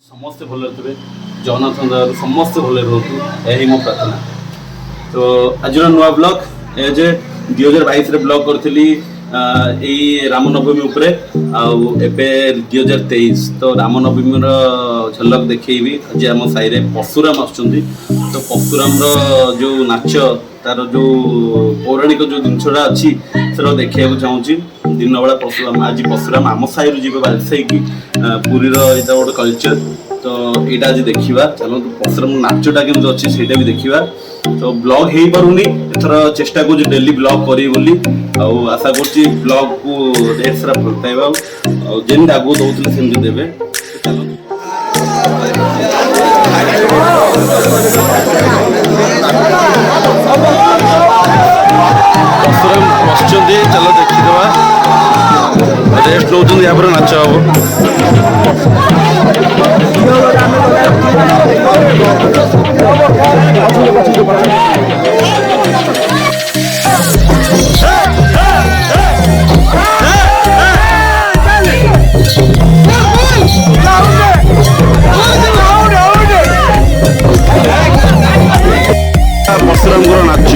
समस्ते भले थे जगन्नाथ दयालु समस्ते भले रुहतु यही मो प्रार्थना। तो आज नुआ ब्लॉग जे 2022 ब्लॉग करी रामनवमी उपरे आबे 2023 तो रामनवमी झलक देखी आज आम साई परशुराम आसुँच तो परशुराम जो नाच तार जो पौराणिक जो जिनसा अच्छी से देखा चाहूँगी दिन बेला परशुराम आज परशुराम आम साई जी बालसाई की पुरी गोटे कल्चर तो यहाँ आज देखा चलो परशुराम नाचटा के अच्छी से भी देखा तो ब्लॉग हो पारुनी एथर चेष्टा कर डेली ब्लॉग करी बोली आशा कर ब्लॉग को ढेर सारा भल पाइबा जेन आगू दौले सेमती देवे चलो परशुराम बसुँच चलो देखीदे रेस्ट नौ यहाँ पर नाच परशुराम गुर नाच